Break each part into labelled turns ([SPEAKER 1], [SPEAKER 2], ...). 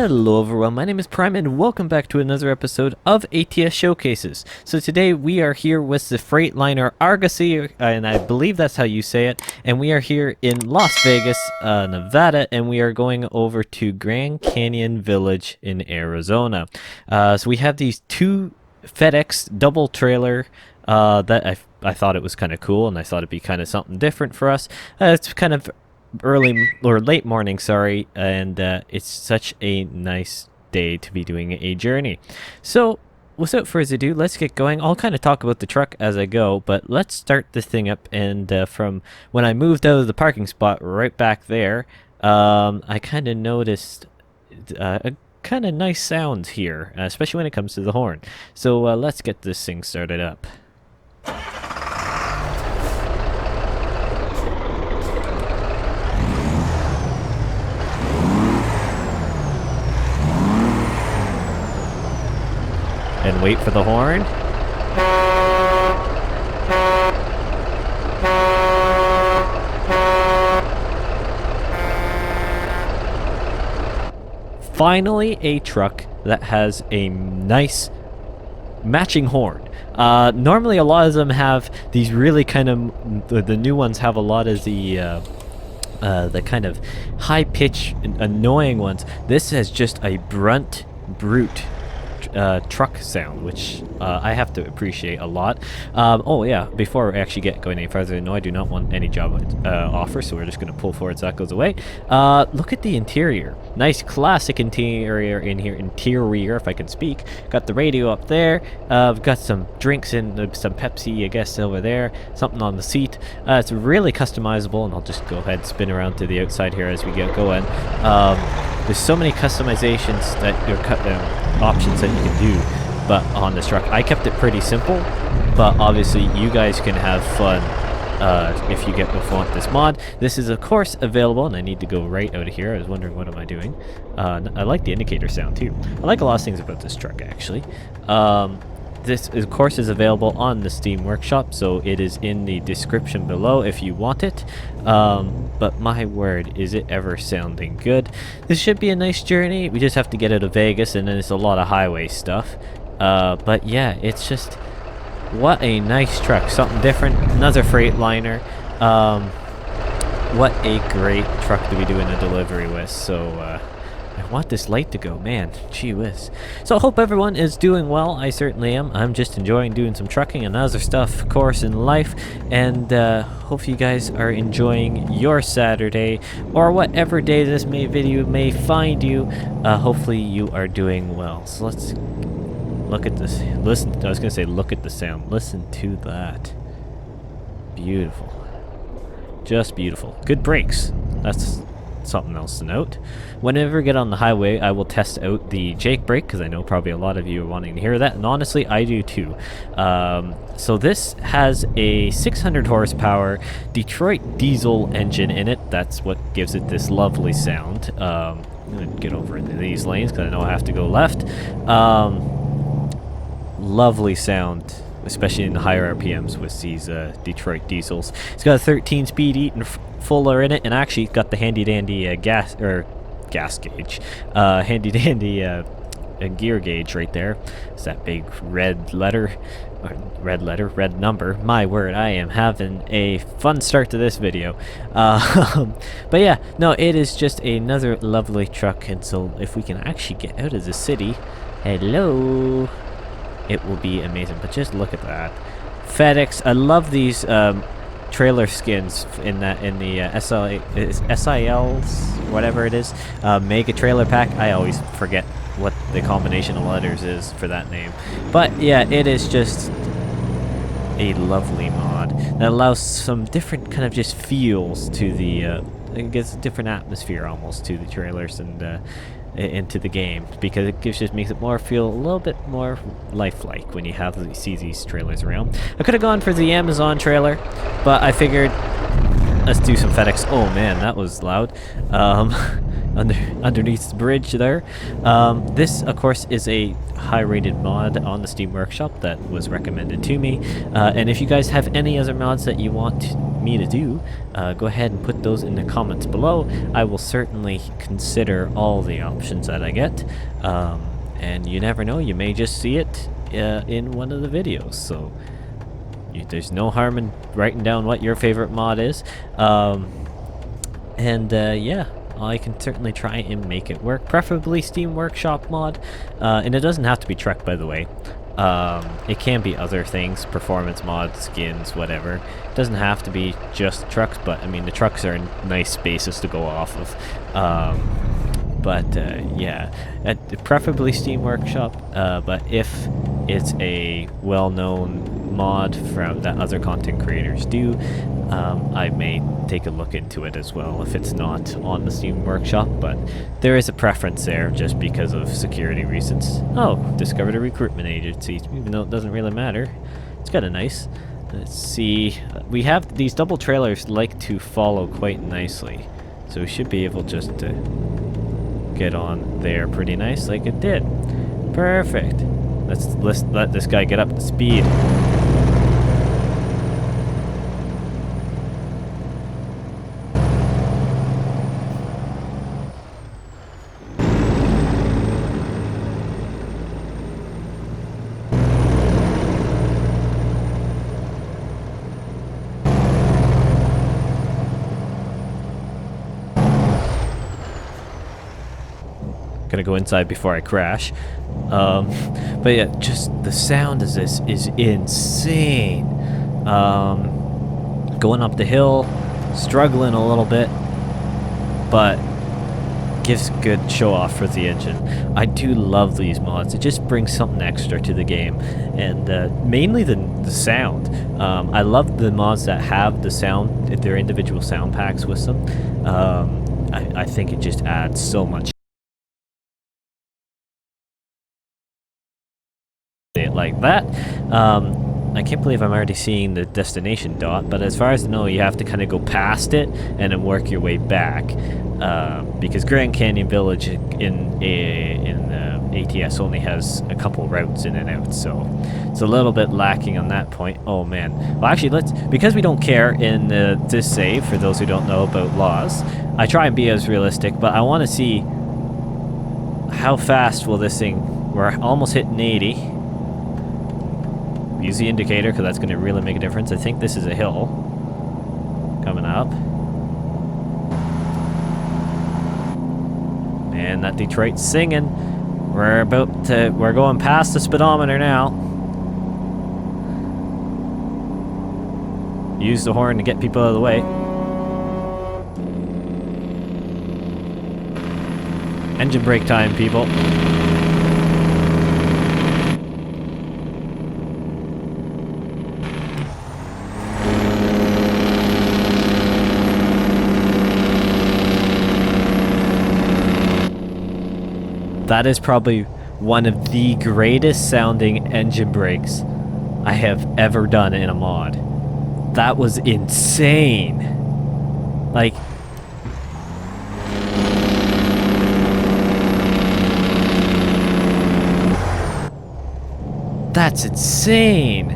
[SPEAKER 1] Hello everyone, my name is Prime and welcome back to another episode of ATS Showcases. So today we are here with the Freightliner Argosy, and I believe that's how you say it, and we are here in Las Vegas, Nevada, and we are going over to Grand Canyon Village in Arizona. So we have these two FedEx double trailer that I thought it was kind of cool, and I thought it'd be kind of something different for us. It's kind of early or late morning, sorry, and it's such a nice day to be doing a journey. So without further ado, let's get going. I'll kind of talk about the truck as I go, but let's start this thing up. And from when I moved out of the parking spot right back there, I kind of noticed a kind of nice sound here, especially when it comes to the horn. So let's get this thing started up. And wait for the horn. Finally, a truck that has a nice matching horn. Normally a lot of them have these really kind of, the new ones have a lot of the kind of high pitch annoying ones. This has just a brute truck sound, which I have to appreciate a lot. Oh yeah, before we actually get going any further, no, I do not want any job offer, so we're just going to pull forward so that goes away. Look at the interior. Nice classic interior in here, if I can speak. Got the radio up there. We've got some drinks and some Pepsi, I guess, over there. Something on the seat. It's really customizable, and I'll just go ahead and spin around to the outside here as we get going. There's so many customizations that you're options that you can do, but on this truck I kept it pretty simple, but obviously you guys can have fun if you want this mod. This is of course available, and I need to go right out of here. I was wondering, what am I doing? I like the indicator sound too. I like a lot of things about this truck actually. This of course is available on the Steam Workshop, so it is in the description below if you want it. But my word, is it ever sounding good. This should be a nice journey. We just have to get out of Vegas, and then it's a lot of highway stuff. But yeah, it's just, what a nice truck. Something different. Another Freightliner. What a great truck to be doing a delivery with. So I want this light to go, man. Gee whiz. So I hope everyone is doing well. I certainly am. I'm just enjoying doing some trucking and other stuff, of course, in life. And hope you guys are enjoying your Saturday, or whatever day this video may find you. Hopefully you are doing well. So let's look at this. Listen. I was gonna say look at the sound. Listen to that. Beautiful. Just beautiful. Good brakes. That's something else to note. Whenever we get on the highway, I will test out the Jake brake, because I know probably a lot of you are wanting to hear that, and honestly I do too. So this has a 600 horsepower Detroit diesel engine in it. That's what gives it this lovely sound. I'm gonna get over into these lanes because I know I have to go left. Lovely sound, especially in the higher RPMs with these Detroit diesels. It's got a 13-speed Eaton Fuller in it, and actually got the handy-dandy gas gauge, handy-dandy gear gauge right there. It's that big red number. My word, I am having a fun start to this video. But yeah, no, it is just another lovely truck, and so if we can actually get out of the city, hello, it will be amazing. But just look at that. FedEx, I love these trailer skins in the SiLs, whatever it is, mega trailer pack. I always forget what the combination of letters is for that name, but yeah, it is just a lovely mod that allows some different kind of just feels to the it gives a different atmosphere almost to the trailers and into the game, because it makes it feel a little bit more lifelike when you see these trailers around. I could have gone for the Amazon trailer, but I figured let's do some FedEx. Oh man, that was loud. underneath the bridge there. This, of course, is a high-rated mod on the Steam Workshop that was recommended to me. And if you guys have any other mods that you want me to do, go ahead and put those in the comments below. I will certainly consider all the options that I get. And you never know, you may just see it in one of the videos. So there's no harm in writing down what your favorite mod is. Yeah, I can certainly try and make it work. Preferably Steam Workshop mod. And it doesn't have to be Trek, by the way. It can be other things, performance mods, skins, whatever. It doesn't have to be just trucks, but I mean, the trucks are nice bases to go off of. Yeah, preferably Steam Workshop, but if it's a well-known mod from that other content creators do, I may take a look into it as well if it's not on the Steam Workshop, but there is a preference there just because of security reasons. Oh, discovered a recruitment agency, even though it doesn't really matter. It's kind of nice. Let's see, we have these double trailers like to follow quite nicely, so we should be able just to get on there pretty nice like it did. Perfect. Let's let this guy get up to speed. Gonna go inside before I crash. But yeah, just the sound of this is insane. Going up the hill, struggling a little bit, but gives good show off for the engine. I do love these mods. It just brings something extra to the game, and mainly the sound. I love the mods that have the sound, their individual sound packs with them. I think it just adds so much. It like that. I can't believe I'm already seeing the destination dot, but as far as I know, you have to kind of go past it and then work your way back, because Grand Canyon Village in ATS only has a couple routes in and out, so it's a little bit lacking on that point. Oh man. Well, actually, because we don't care in this save, for those who don't know about laws, I try and be as realistic, but I want to see how fast will this thing. We're almost hitting 80. Use the indicator because that's going to really make a difference. I think this is a hill coming up. And that Detroit's singing. We're going past the speedometer now. Use the horn to get people out of the way. Engine brake time, people. That is probably one of the greatest sounding engine brakes I have ever done in a mod. That was insane. Like, that's insane.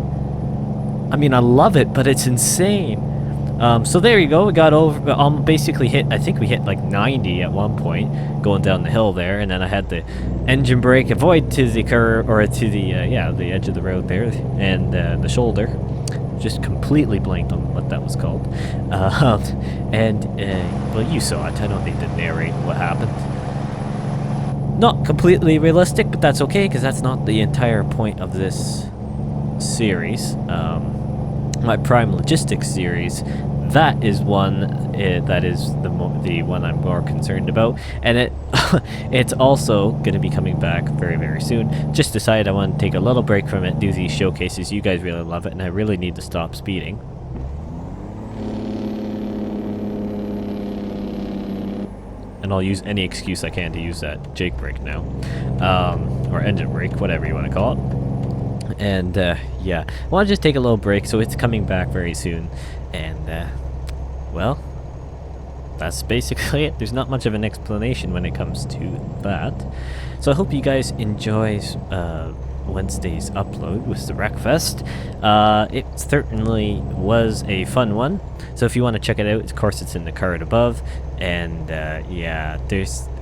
[SPEAKER 1] I mean, I love it, but it's insane. So there you go. We got over. Basically hit. I think we hit like 90 at one point, going down the hill there, and then I had the engine brake avoid to the curve, or to the the edge of the road there, and the shoulder. Just completely blanked on what that was called. Well, you saw it. I don't need to narrate what happened. Not completely realistic, but that's okay because that's not the entire point of this series. My Prime Logistics series, that is one that is the one I'm more concerned about, and it's also going to be coming back very, very soon. Just decided I want to take a little break from it, do these showcases. You guys really love it, and I really need to stop speeding. And I'll use any excuse I can to use that Jake brake now, or engine brake, whatever you want to call it. And yeah, I want to just take a little break, so it's coming back very soon. And well, that's basically it. There's not much of an explanation when it comes to that. So I hope you guys enjoy Wednesday's upload with the Wreckfest. It certainly was a fun one. So if you want to check it out, of course it's in the card above. And yeah,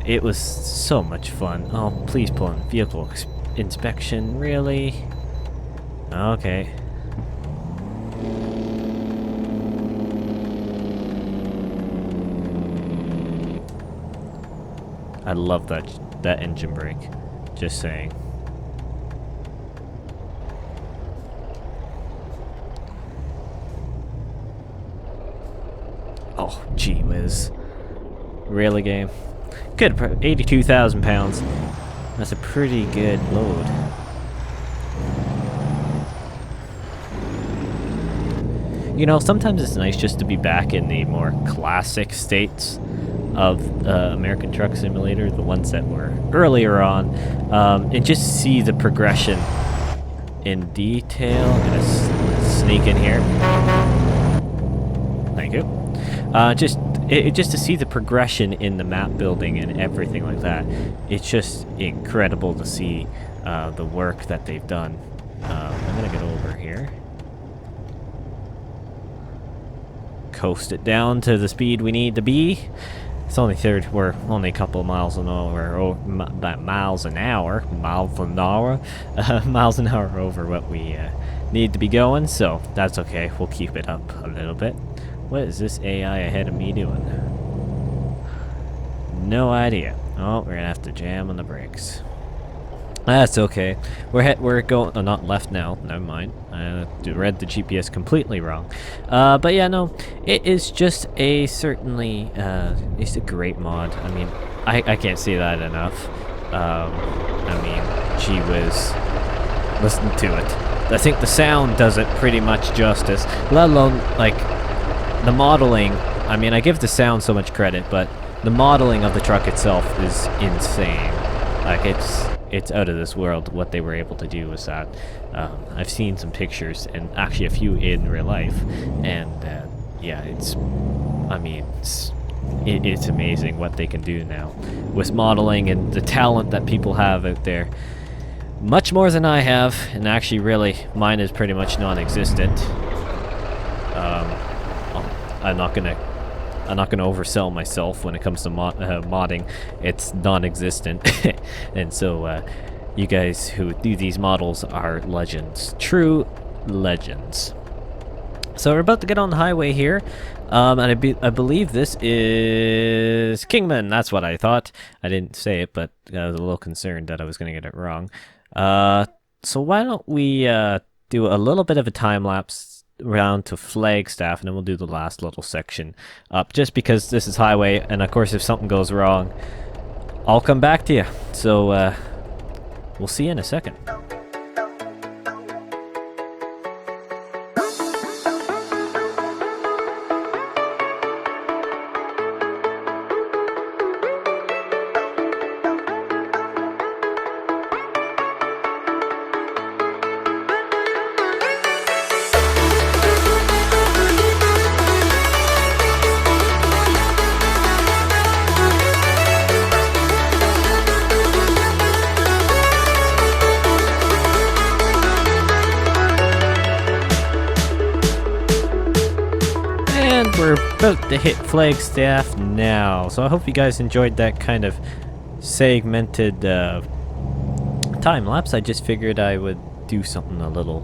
[SPEAKER 1] it was so much fun. Oh, please pull in vehicle inspection, really? Okay. I love that engine brake. Just saying. Oh, gee whiz. Really, game? Good, 82,000 pounds. That's a pretty good load. You know, sometimes it's nice just to be back in the more classic states of American Truck Simulator, the ones that were earlier on, and just see the progression in detail. I'm gonna sneak in here. Thank you. Just to see the progression in the map building and everything like that. It's just incredible to see the work that they've done. I'm gonna get over here. Coast it down to the speed we need to be. It's only we're only a couple of miles an hour, miles an hour over what we need to be going, so that's okay. We'll keep it up a little bit. What is this AI ahead of me doing? No idea. Oh, we're gonna have to jam on the brakes. That's okay. We're going. Oh, not left now. Never mind. I read the GPS completely wrong. But yeah, no. It is just a certainly. It's a great mod. I mean, I can't say that enough. I mean, gee whiz. Listen to it. I think the sound does it pretty much justice. Let alone like the modeling. I mean, I give the sound so much credit, but the modeling of the truck itself is insane. Like it's out of this world what they were able to do with that. I've seen some pictures and actually a few in real life, and yeah, it's amazing what they can do now with modeling and the talent that people have out there. Much more than I have, and actually really mine is pretty much non-existent. I'm not gonna oversell myself when it comes to modding. It's non-existent. And so you guys who do these models are legends, true legends. So we're about to get on the highway here, and I believe this is Kingman. That's what I thought. I didn't say it, but I was a little concerned that I was going to get it wrong. So why don't we do a little bit of a time lapse round to Flagstaff, and then we'll do the last little section up, just because this is highway, and of course if something goes wrong, I'll come back to you. So we'll see you in a second. We're about to hit Flagstaff now, so I hope you guys enjoyed that kind of segmented time lapse. I just figured I would do something a little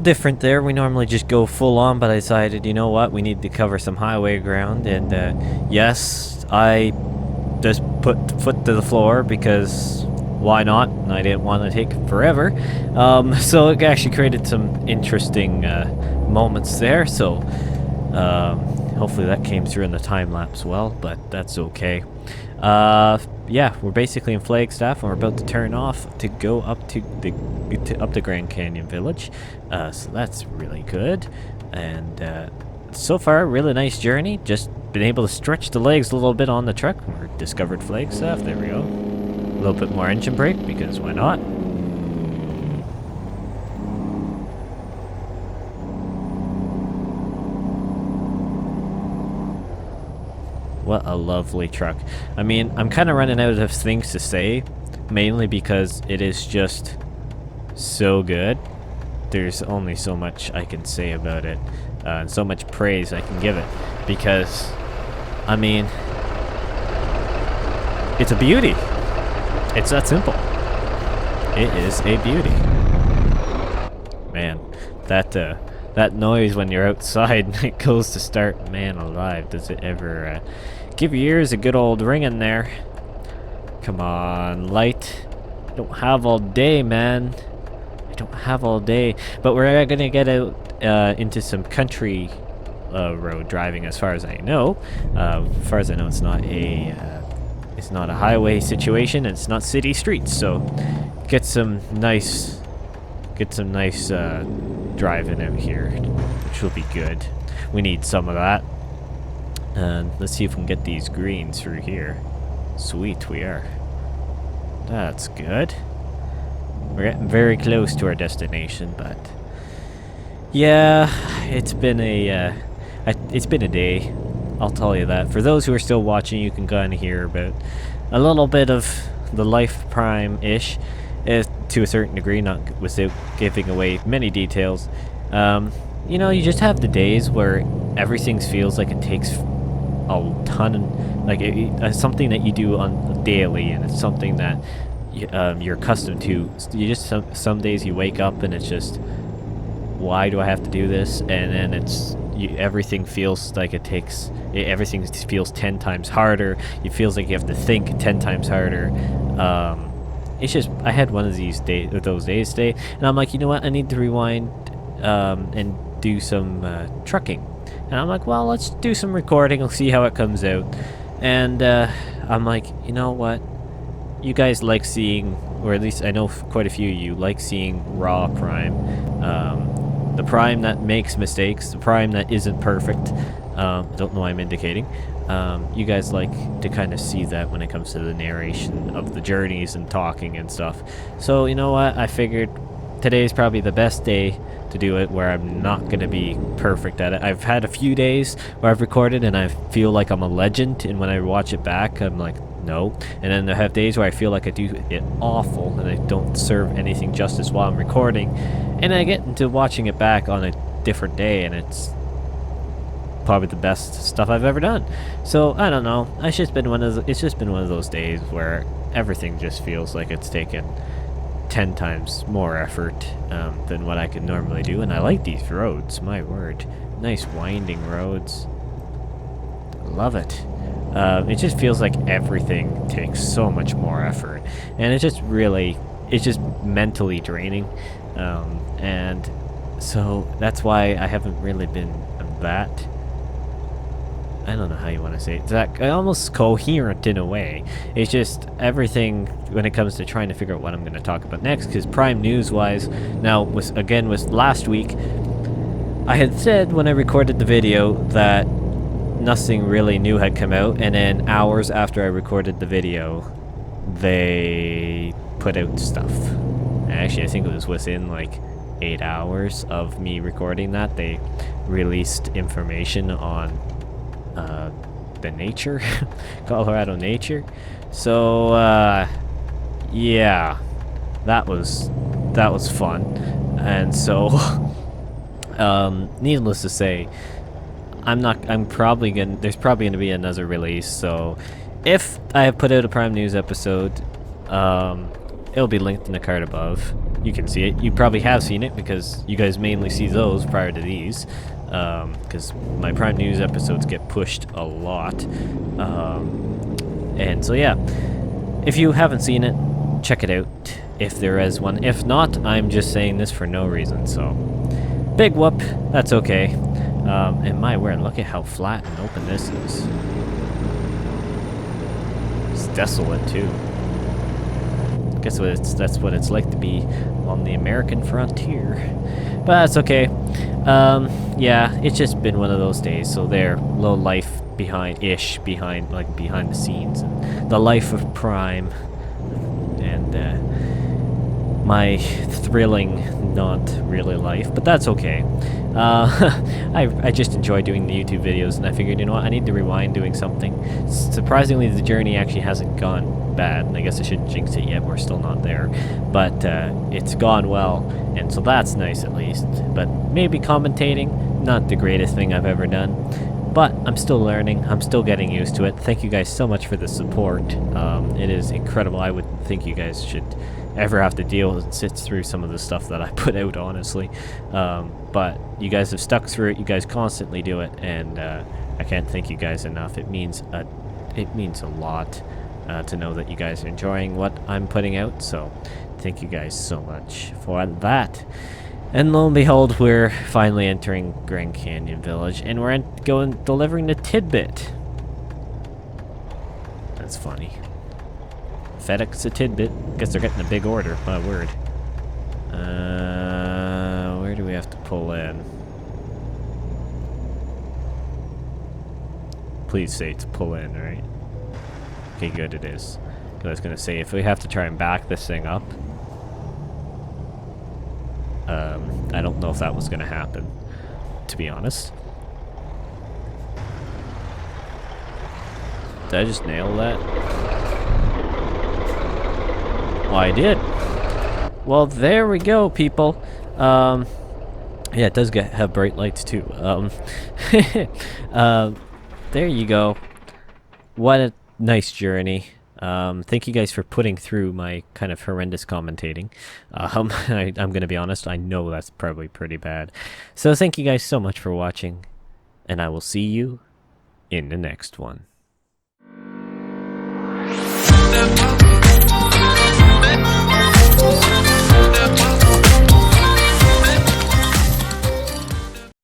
[SPEAKER 1] different there. We normally just go full on, but I decided, you know what, we need to cover some highway ground, and yes, I just put foot to the floor because why not? And I didn't want to take forever, so it actually created some interesting moments there. So hopefully that came through in the time lapse well, but that's okay. Yeah, we're basically in Flagstaff, and we're about to turn off to go up to the Grand Canyon Village. So that's really good, and so far really nice journey. Just been able to stretch the legs a little bit on the truck. We're discovered Flagstaff. There we go. A little bit more engine brake because why not? What a lovely truck. I mean, I'm kind of running out of things to say, mainly because it is just so good. There's only so much I can say about it, and so much praise I can give it, because, I mean, it's a beauty. It's that simple. It is a beauty. Man, that noise when you're outside and it goes to start, man alive, does it ever give your ears a good old ringing there. Come on, light. I don't have all day, man. I don't have all day. But we're gonna get out into some country road driving, as far as I know. As far as I know, it's not a highway situation, and it's not city streets. So get some nice driving out here, which will be good. We need some of that. And let's see if we can get these greens through here. Sweet, we are. That's good. We're getting very close to our destination, but yeah, it's been a day. I'll tell you that. For those who are still watching, you can kind of hear about a little bit of the life prime-ish, to a certain degree, not without giving away many details. You know, you just have the days where everything feels like it takes a ton, like something that you do on daily, and it's something that you're accustomed to. You just some days you wake up and it's just, why do I have to do this? And then everything feels like everything feels 10 times harder. It feels like you have to think 10 times harder. It's just, I had one of those days today, and I'm like, you know what, I need to rewind and do some trucking. And I'm like, well, let's do some recording, we'll see how it comes out. And I'm like, you know what, you guys like seeing, or at least I know quite a few of you like seeing raw Prime. The Prime that makes mistakes, the Prime that isn't perfect. I don't know why I'm indicating. You guys like to kind of see that when it comes to the narration of the journeys and talking and stuff. So, you know what, I figured today's probably the best day to do it, where I'm not going to be perfect at it. I've had a few days where I've recorded and I feel like I'm a legend, and when I watch it back, I'm like, no. And then I have days where I feel like I do it awful and I don't serve anything justice while I'm recording, and I get into watching it back on a different day, and it's probably the best stuff I've ever done. So I don't know, it's just been one of those days where everything just feels like it's taken 10 times more effort than what I could normally do. And I like these roads, my word, nice winding roads, love it. It just feels like everything takes so much more effort, and it's just mentally draining, and so that's why I haven't really been that, I don't know how you want to say it, that almost coherent in a way. It's just everything when it comes to trying to figure out what I'm going to talk about next, because Prime News wise, now with last week, I had said when I recorded the video that nothing really new had come out, and then hours after I recorded the video, they put out stuff. Actually, I think it was within like 8 hours of me recording that, they released information on the nature, Colorado nature. So yeah, that was fun. And so needless to say, there's probably gonna be another release. So if I have put out a Prime News episode, it'll be linked in the card above. You can see it. You probably have seen it because you guys mainly see those prior to these, because my Prime News episodes get pushed a lot. And so yeah, if you haven't seen it, check it out if there is one. If not, I'm just saying this for no reason. So big whoop, that's okay. And my word, look at how flat and open this is. It's desolate too. Guess that's what it's like to be on the American frontier. But that's okay. Yeah, it's just been one of those days. So there, little life behind the scenes, and the life of Prime, and my thrilling, not really life, but that's okay. I just enjoy doing the YouTube videos, and I figured, you know what, I need to rewind doing something. Surprisingly, the journey actually hasn't gone bad, and I guess I shouldn't jinx it yet, we're still not there, but it's gone well, and so that's nice at least. But maybe commentating, not the greatest thing I've ever done, but I'm still learning, I'm still getting used to it. Thank you guys so much for the support. It is incredible. I wouldn't think you guys should ever have to deal and sit through some of the stuff that I put out, honestly. But you guys have stuck through it, you guys constantly do it, and I can't thank you guys enough. It means a lot to know that you guys are enjoying what I'm putting out, so thank you guys so much for that. And lo and behold, we're finally entering Grand Canyon Village, and we're delivering the tidbit. That's funny. FedEx a tidbit. Guess they're getting a big order. My word. Where do we have to pull in? Please say it's pull in, right? Okay, good, it is. I was gonna say, if we have to try and back this thing up, I don't know if that was gonna happen, to be honest. Did I just nail that? Oh, I did. Well, there we go, people. Yeah, it does have bright lights too. There you go. What a nice journey. Thank you guys for putting through my kind of horrendous commentating. I'm gonna be honest, I know that's probably pretty bad. So thank you guys so much for watching, and I will see you in the next one.